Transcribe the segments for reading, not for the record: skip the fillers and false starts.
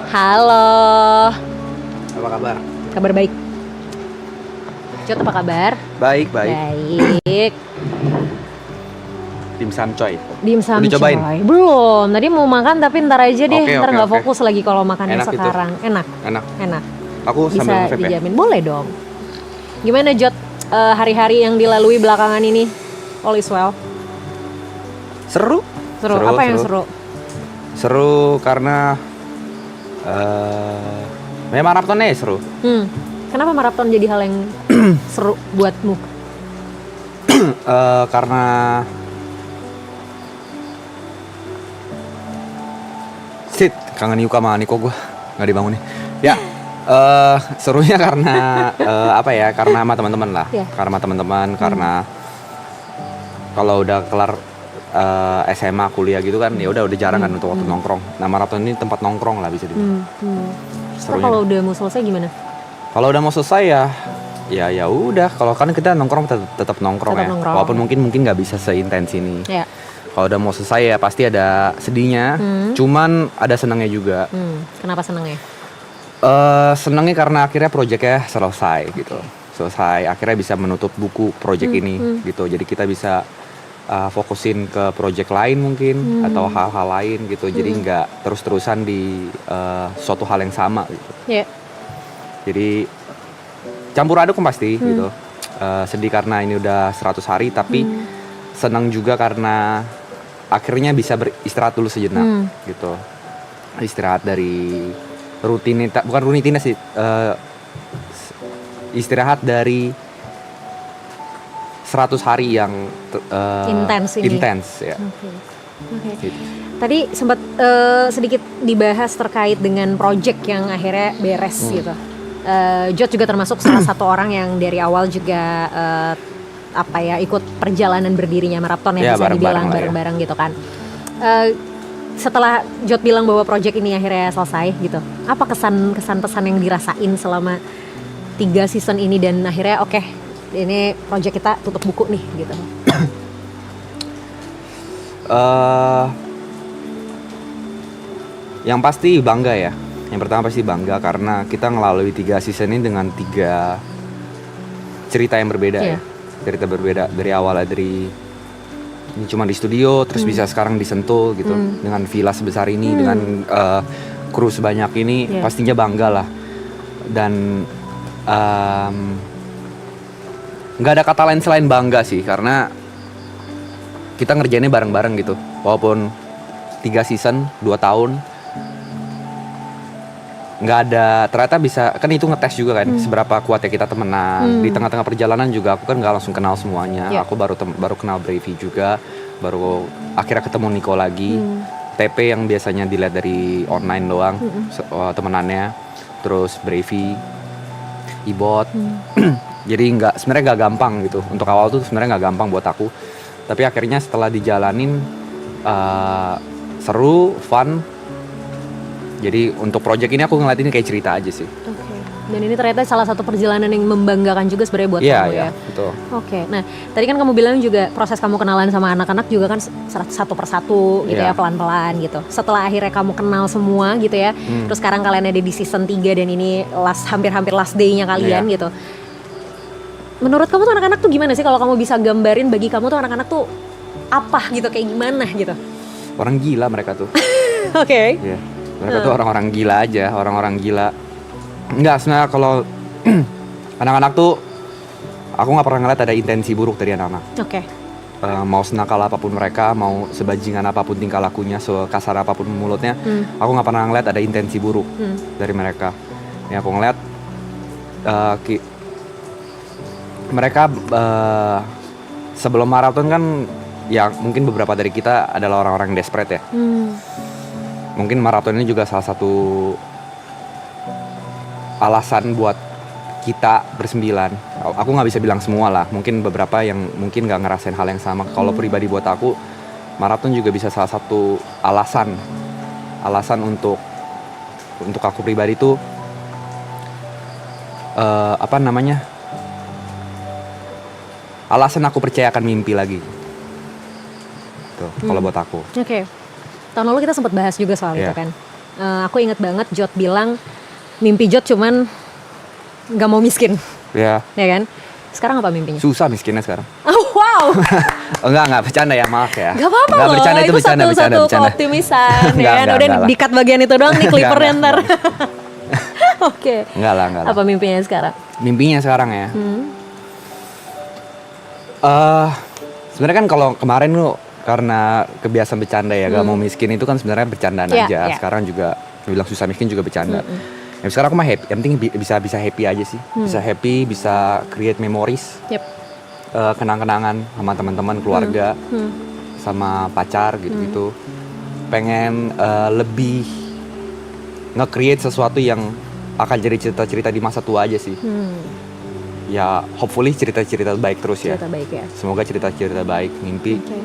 Halo, Apa kabar? kabar baik. Jod, apa kabar? Baik. Baik. Dimsum coy. Dimsum Udah cobain? coy. Belum, tadi mau makan tapi ntar aja deh. Oke, Ntar oke, nggak oke. fokus lagi kalau makannya Enak itu. sekarang. Enak, Enak. Aku bisa sambil nge-vape ya. dijamin. Boleh dong. Gimana Jod, hari-hari yang dilalui belakangan ini? All is well. Seru. Seru. Apa yang seru? Seru karena memang maratonnya seru. Kenapa maraton jadi hal yang seru buatmu? Karena kangen Yuka sama Niko gue nggak dibangunin. Ya, serunya karena apa ya? Karena sama teman-teman lah. Yeah. Karena sama teman-teman, karena kalau udah kelar SMA kuliah gitu kan, ya udah jarang kan untuk waktu nongkrong. Nah, maraton ini tempat nongkrong lah bisa dibilang. Terus kalau udah mau selesai gimana? Kalau udah mau selesai ya udah. Kalau kan kita nongkrong tetap nongkrong Tetap ya. nongkrong. Walaupun mungkin nggak bisa seintens ini. Ya. Kalau udah mau selesai ya pasti ada sedihnya. Cuman ada senangnya juga. Kenapa senengnya? Senangnya karena akhirnya proyeknya selesai gitu. Selesai. Akhirnya bisa menutup buku proyek ini gitu. Jadi kita bisa fokusin ke proyek lain mungkin atau hal-hal lain gitu. Jadi nggak terus-terusan di suatu hal yang sama gitu. Ya. Jadi campur aduk pasti gitu. Sedih karena ini udah 100 hari tapi senang juga karena akhirnya bisa beristirahat dulu sejenak gitu. Istirahat dari rutinitas, bukan rutinitas sih, istirahat dari 100 hari yang Intens ini. intens ya. Oke. Gitu. Tadi sempat sedikit dibahas terkait dengan project yang akhirnya beres gitu. Jod juga termasuk salah satu orang yang dari awal juga ikut perjalanan berdirinya maraton yang Ya, bisa dibilang bareng-bareng lah ya. bareng-bareng gitu kan. Setelah Jod bilang bahwa project ini akhirnya selesai gitu, apa kesan-pesan yang dirasain selama 3 season ini dan akhirnya oke, ini project kita tutup buku nih gitu. Yang pasti bangga ya. Yang pertama pasti bangga karena kita ngelalui 3 season ini dengan 3 cerita yang berbeda ya. Cerita berbeda dari awalnya dari ini cuma di studio terus bisa sekarang di Sentul gitu dengan villa sebesar ini dengan kru sebanyak ini pastinya bangga lah. Dan nggak ada kata lain selain bangga sih karena kita ngerjainnya bareng-bareng gitu. Walaupun 3 season 2 tahun nggak ada, ternyata bisa kan itu ngetes juga kan seberapa kuatnya kita temenan. Di tengah-tengah perjalanan juga aku kan nggak langsung kenal semuanya. Aku baru kenal Bravey juga, baru akhirnya ketemu Nico lagi. TP yang biasanya dilihat dari online doang temenannya, terus Bravey, Ibot. Jadi sebenarnya nggak gampang gitu. Untuk awal tuh sebenarnya nggak gampang buat aku, tapi akhirnya setelah dijalanin seru, fun. Jadi untuk project ini aku ngeliat ini kayak cerita aja sih. Oke. Dan ini ternyata salah satu perjalanan yang membanggakan juga sebenarnya buat kamu ya. Iya, betul. Oke. Nah, tadi kan kamu bilang juga proses kamu kenalan sama anak-anak juga kan satu persatu gitu ya, pelan-pelan gitu. Setelah akhirnya kamu kenal semua gitu ya. Terus sekarang kalian ada di season 3 dan ini hampir-hampir last day-nya kalian gitu. Menurut kamu tuh anak-anak tuh gimana sih, kalau kamu bisa gambarin bagi kamu tuh anak-anak tuh apa gitu, kayak gimana gitu? Orang gila mereka tuh. Oke. Iya. Mereka tuh orang-orang gila aja, orang-orang gila. Enggak, sebenarnya kalau anak-anak tuh aku nggak pernah ngeliat ada intensi buruk dari anak-anak. Oke. Mau senakal apapun mereka, mau sebajingan apapun tingkah lakunya, sekasar apapun mulutnya, aku nggak pernah ngeliat ada intensi buruk dari mereka. Yang aku ngeliat mereka sebelum maraton kan ya mungkin beberapa dari kita adalah orang-orang yang desperate ya. Mungkin maraton ini juga salah satu alasan buat kita bersembilan. Aku nggak bisa bilang semua lah, mungkin beberapa yang mungkin nggak ngerasain hal yang sama. Kalau pribadi buat aku, maraton juga bisa salah satu alasan untuk aku pribadi tuh alasan aku percaya akan mimpi lagi. Tuh, kalau buat aku. Oke. Tahun lalu kita sempat bahas juga soal itu kan. aku inget banget Jot bilang mimpi Jot cuman nggak mau miskin, Ya, ya kan? Sekarang apa mimpinya? susah miskinnya sekarang. Oh, wow, Enggak bercanda ya, maaf ya. gak apa-apa Nggak, loh. bercanda Itu bercanda, satu bercanda. keoptimisan, ya Nggak, kan? nggak, Udah nggak lah. di-cut bagian itu doang nih clippernya Nggak, ntar. nggak. Oke. Enggak lah. Apa mimpinya sekarang? Mimpinya sekarang ya. Sebenarnya kan kalau kemarin lu karena kebiasaan bercanda ya, gak mau miskin itu kan sebenarnya bercandaan Iya, aja. iya. Sekarang juga bilang susah miskin juga bercanda. Ya, sekarang aku mah happy. Yang penting bisa happy aja sih. Bisa happy, bisa create memories, Yep. kenang-kenangan sama teman-teman, keluarga, sama pacar gitu-gitu. Pengen lebih nge-create sesuatu yang akan jadi cerita-cerita di masa tua aja sih. Ya hopefully cerita-cerita baik terus ya. Cerita baik ya. Semoga cerita-cerita baik, mimpi. Oke.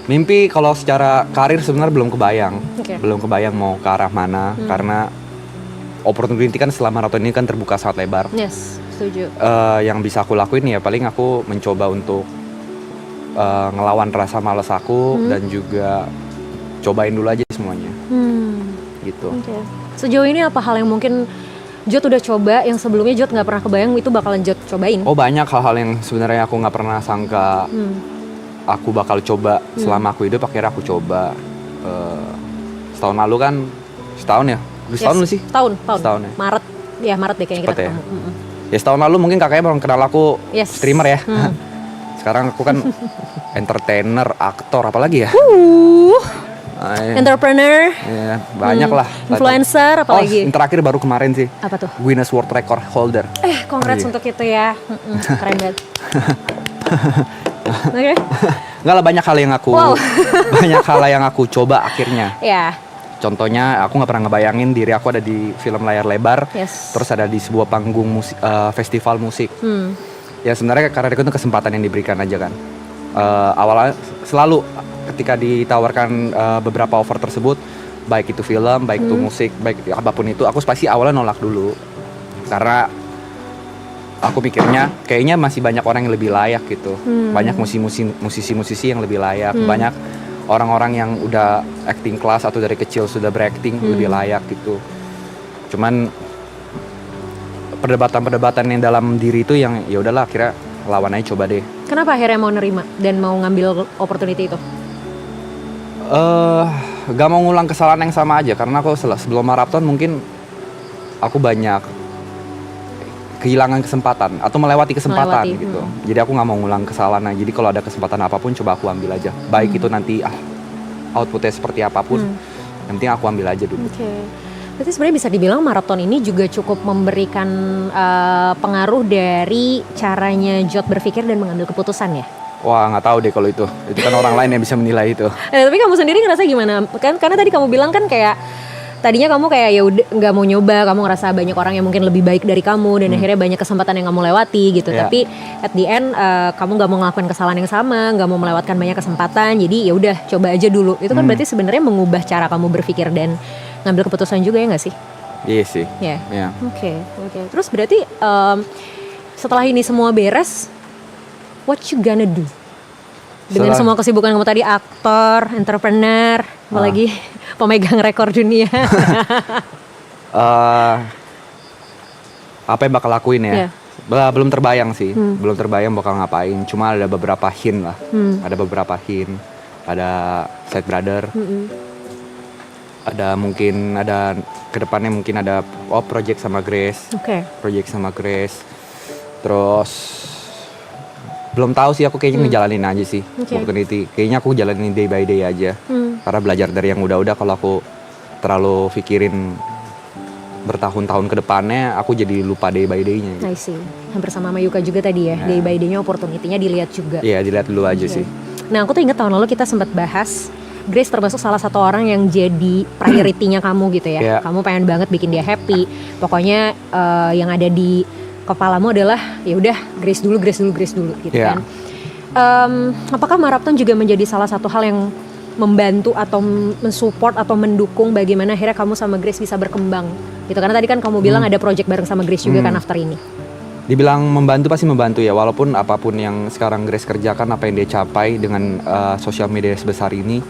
Mimpi kalau secara karir sebenarnya belum kebayang. Oke. Belum kebayang mau ke arah mana karena opportunity kan setelah maraton ini kan terbuka sangat lebar. Yes, setuju. Yang bisa aku lakuin ya paling aku mencoba untuk ngelawan rasa malas aku dan juga cobain dulu aja semuanya. Gitu. Oke. Sejauh ini apa hal yang mungkin Jot udah coba yang sebelumnya Jot nggak pernah kebayang itu bakalan Jot cobain? Oh banyak hal-hal yang sebenarnya aku nggak pernah sangka aku bakal coba selama aku hidup, akhirnya aku coba. Setahun lalu kan, setahun ya? Setahun lu sih? Setahun ya? Maret deh kayaknya kita Cepet ya? ketemu. Ya setahun lalu mungkin kakaknya baru kenal aku Yes. streamer ya. Sekarang aku kan entertainer, aktor, apalagi ya? Iya. Entrepreneur, Ya, banyak lah. influencer, apalagi? Oh, yang terakhir baru kemarin sih. Apa tuh? Guinness World Record holder. Congrats Iya. untuk itu ya. Keren banget. Oke. Enggak lah, banyak hal yang aku Wow. banyak hal yang aku coba akhirnya. Ya. Contohnya aku nggak pernah ngebayangin diri aku ada di film layar lebar, Yes. terus ada di sebuah panggung musik, festival musik. Ya sebenarnya karena itu kesempatan yang diberikan aja kan. Awalnya selalu ketika ditawarkan beberapa offer tersebut, baik itu film, baik itu musik, baik apapun itu, aku pasti awalnya nolak dulu karena aku pikirnya kayaknya masih banyak orang yang lebih layak gitu. Banyak musisi-musisi yang lebih layak, banyak orang-orang yang udah acting class atau dari kecil sudah berakting lebih layak gitu. Cuman perdebatan-perdebatan yang dalam diri itu yang ya udahlah akhirnya lawan aja, coba deh. Kenapa akhirnya mau nerima dan mau ngambil opportunity itu? Gak mau ngulang kesalahan yang sama aja karena aku sebelum maraton mungkin aku banyak kehilangan kesempatan atau melewati kesempatan gitu. Jadi aku nggak mau ngulang kesalahan. Jadi kalau ada kesempatan apapun coba aku ambil aja. Baik itu nanti outputnya seperti apapun, yang penting aku ambil aja dulu. Oke. Berarti sebenarnya bisa dibilang maraton ini juga cukup memberikan pengaruh dari caranya Jot berpikir dan mengambil keputusan ya. Wah nggak tahu deh kalau itu kan orang lain yang bisa menilai itu. Tapi kamu sendiri ngerasa gimana? Kan karena tadi kamu bilang kan kayak tadinya kamu kayak ya udah nggak mau nyoba, kamu ngerasa banyak orang yang mungkin lebih baik dari kamu dan akhirnya banyak kesempatan yang kamu lewati gitu. Yeah. Tapi at the end kamu nggak mau ngelakuin kesalahan yang sama, nggak mau melewatkan banyak kesempatan. Jadi ya udah coba aja dulu. Itu kan berarti sebenarnya mengubah cara kamu berpikir dan ngambil keputusan juga ya nggak sih? Iya sih. Ya. Yeah. Oke. Terus berarti setelah ini semua beres, what you gonna do? Dengan semua kesibukan kamu tadi, aktor, entrepreneur, apalagi pemegang rekor dunia. Apa yang bakal lakuin ya? Yeah. Belum terbayang sih, belum terbayang bakal ngapain. Cuma ada beberapa hint lah, ada beberapa hint. Ada Side Brother, ada mungkin ada kedepannya mungkin ada project sama Grace, project sama Grace. Terus belum tahu sih, aku kayaknya ngejalanin aja sih opportunity. Kayaknya aku jalanin day by day aja. Karena belajar dari yang udah-udah, kalau aku terlalu pikirin bertahun-tahun ke depannya, aku jadi lupa day by day-nya gitu. I see. Hampir sama Yuka juga tadi ya. Day by day-nya opportunity-nya dilihat juga. Iya, dilihat dulu aja sih. Nah, aku tuh ingat tahun lalu kita sempat bahas Grace termasuk salah satu orang yang jadi priority-nya kamu gitu ya. Yeah. Kamu pengen banget bikin dia happy. Pokoknya yang ada di kepalamu adalah ya udah Grace dulu gitu kan. Apakah maraton juga menjadi salah satu hal yang membantu atau mensupport atau mendukung bagaimana akhirnya kamu sama Grace bisa berkembang gitu? Karena tadi kan kamu bilang ada project bareng sama Grace juga kan after ini. Dibilang membantu pasti membantu ya, walaupun apapun yang sekarang Grace kerjakan, apa yang dia capai dengan sosial media sebesar ini,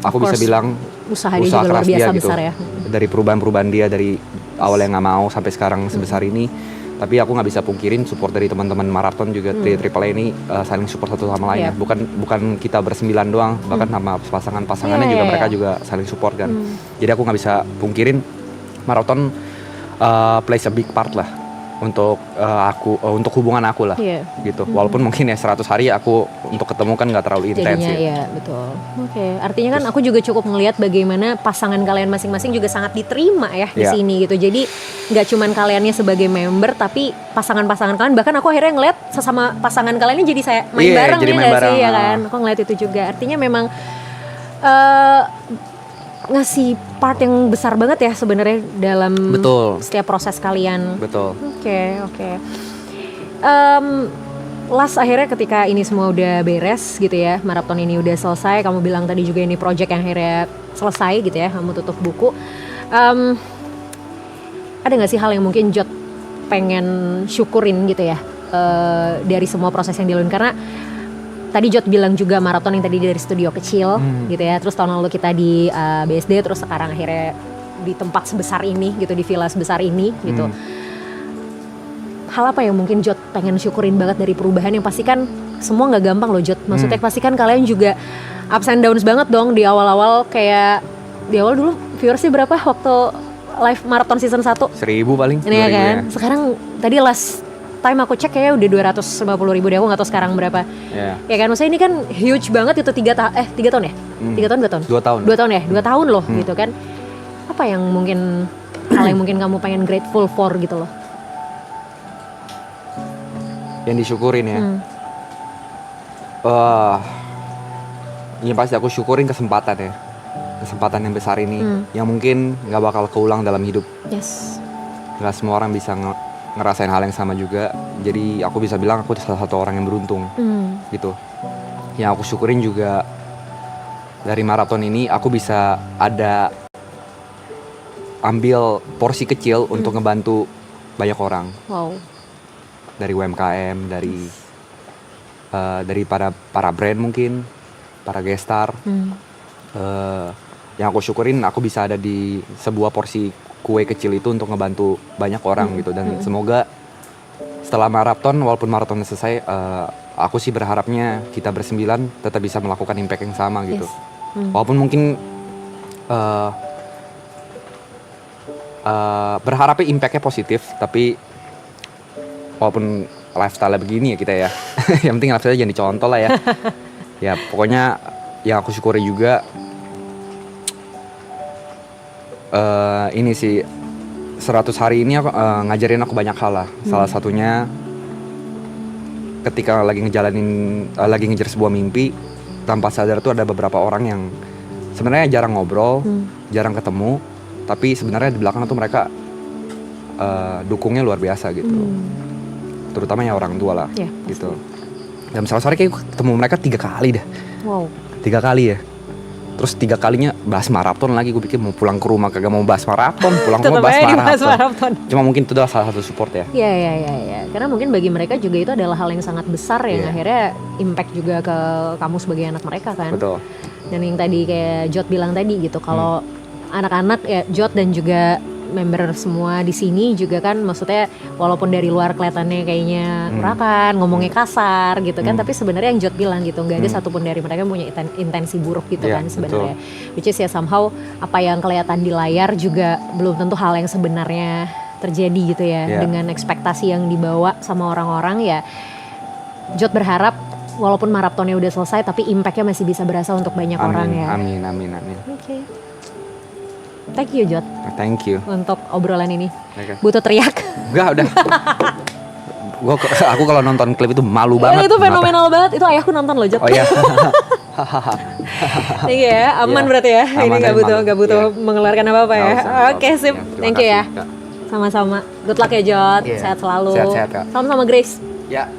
aku bisa bilang usaha dia juga luar keras biasa dia gitu. besar ya. Dari perubahan dia dari awal yang nggak mau sampai sekarang sebesar ini. Tapi aku nggak bisa pungkirin support dari teman-teman maraton juga Triple A ini saling support satu sama lainnya. Bukan kita bersembilan doang, bahkan sama pasangannya juga mereka juga saling support kan. Jadi aku nggak bisa pungkirin maraton plays a big part lah untuk untuk hubungan aku lah, gitu. Walaupun mungkin ya 100 hari aku untuk ketemu kan nggak terlalu intens ya. Iya betul. Oke, artinya kan aku juga cukup melihat bagaimana pasangan kalian masing-masing juga sangat diterima ya di sini gitu. Jadi nggak cuman kaliannya sebagai member, tapi pasangan-pasangan kalian, bahkan aku akhirnya ngeliat sesama pasangan kalian ini jadi saya main bareng jadi ya main nggak bareng, sih ya kan? Aku ngeliat itu juga. Artinya memang ngasih part yang besar banget ya sebenarnya dalam setiap proses kalian. Betul. Oke. Last akhirnya ketika ini semua udah beres gitu ya, maraton ini udah selesai, kamu bilang tadi juga ini project yang akhirnya selesai gitu ya, kamu tutup buku. Ada nggak sih hal yang mungkin Jod pengen syukurin gitu ya dari semua proses yang dilalui? Karena tadi Jod bilang juga maraton yang tadi dari studio kecil gitu ya, terus tahun lalu kita di BSD, terus sekarang akhirnya di tempat sebesar ini gitu, di villa sebesar ini gitu. Hal apa yang mungkin Jod pengen syukurin banget dari perubahan yang pasti kan semua nggak gampang loh Jod, maksudnya pasti kan kalian juga ups and downs banget dong di awal-awal. Kayak di awal dulu viewersnya berapa waktu live maraton season 1? 1.000 paling. Ini ya kan, sekarang tadi last time aku cek kayaknya udah 250.000 deh, aku gak tahu sekarang berapa. Ya kan, maksudnya ini kan huge banget itu 3 tahun ya? 3 tahun, 2 tahun? 2 tahun. 2 tahun ya? 2 tahun loh gitu kan. Apa yang mungkin, hal yang mungkin kamu pengen grateful for gitu loh? Yang disyukurin ya? Ini pasti aku syukurin kesempatan ya. Kesempatan yang besar ini, yang mungkin gak bakal keulang dalam hidup. Yes. Gak semua orang bisa ngerasain hal yang sama juga. Jadi aku bisa bilang aku salah satu orang yang beruntung gitu. Yang aku syukurin juga dari maraton ini aku bisa ada ambil porsi kecil untuk ngebantu banyak orang. Wow. Dari UMKM, dari para brand mungkin, para guest star. Yang aku syukurin aku bisa ada di sebuah porsi kue kecil itu untuk ngebantu banyak orang gitu. Dan semoga setelah maraton, walaupun maratonnya selesai, aku sih berharapnya kita bersembilan tetap bisa melakukan impact yang sama gitu. Walaupun mungkin berharapnya impactnya positif, tapi walaupun lifestyle begini ya kita ya, yang penting lifestyle jangan dicontoh lah ya. Ya pokoknya yang aku syukuri juga ini sih 100 hari ini aku, ngajarin aku banyak hal lah. Salah satunya ketika lagi ngejar sebuah mimpi, tanpa sadar tuh ada beberapa orang yang sebenarnya jarang ngobrol, jarang ketemu, tapi sebenarnya di belakang tuh mereka dukungnya luar biasa gitu. Terutama ya orang tua lah, gitu. Dan misalnya sore kayak ketemu mereka 3 kali dah. Wow. 3 kali ya. Terus 3 kalinya bahas maraton lagi. Gue pikir mau pulang ke rumah kagak mau bahas maraton, pulang ke rumah bahas maraton. Cuma mungkin itu adalah salah satu support ya. Iya. Karena mungkin bagi mereka juga itu adalah hal yang sangat besar yang akhirnya impact juga ke kamu sebagai anak mereka kan. Betul. Dan yang tadi kayak Jod bilang tadi gitu, kalau anak-anak ya Jod dan juga member semua di sini juga kan, maksudnya walaupun dari luar kelihatannya kayaknya urakan, ngomongnya kasar gitu kan, tapi sebenarnya yang Jod bilang gitu, nggak ada satupun dari mereka yang punya intensi buruk gitu kan sebenarnya. Which is ya somehow apa yang kelihatan di layar juga belum tentu hal yang sebenarnya terjadi gitu ya, dengan ekspektasi yang dibawa sama orang-orang ya. Jod berharap walaupun maratonnya udah selesai, tapi impactnya masih bisa berasa untuk banyak orang ya. Amin. Oke. Thank you Jod. Thank you. Untuk obrolan ini. Okay. Butuh teriak. Enggak, udah. Aku kalau nonton klip itu malu banget. Itu fenomenal banget. Itu ayahku nonton loh Jod. Oh iya. Thank you ya. Aman berarti ya. Aman, ini nggak butuh mengeluarkan apa-apa ya. Oke, sip. Thank you ya. Sama-sama. Good luck ya Jod. Sehat selalu. Sehat-sehat Kak. Sama-sama Grace. Ya.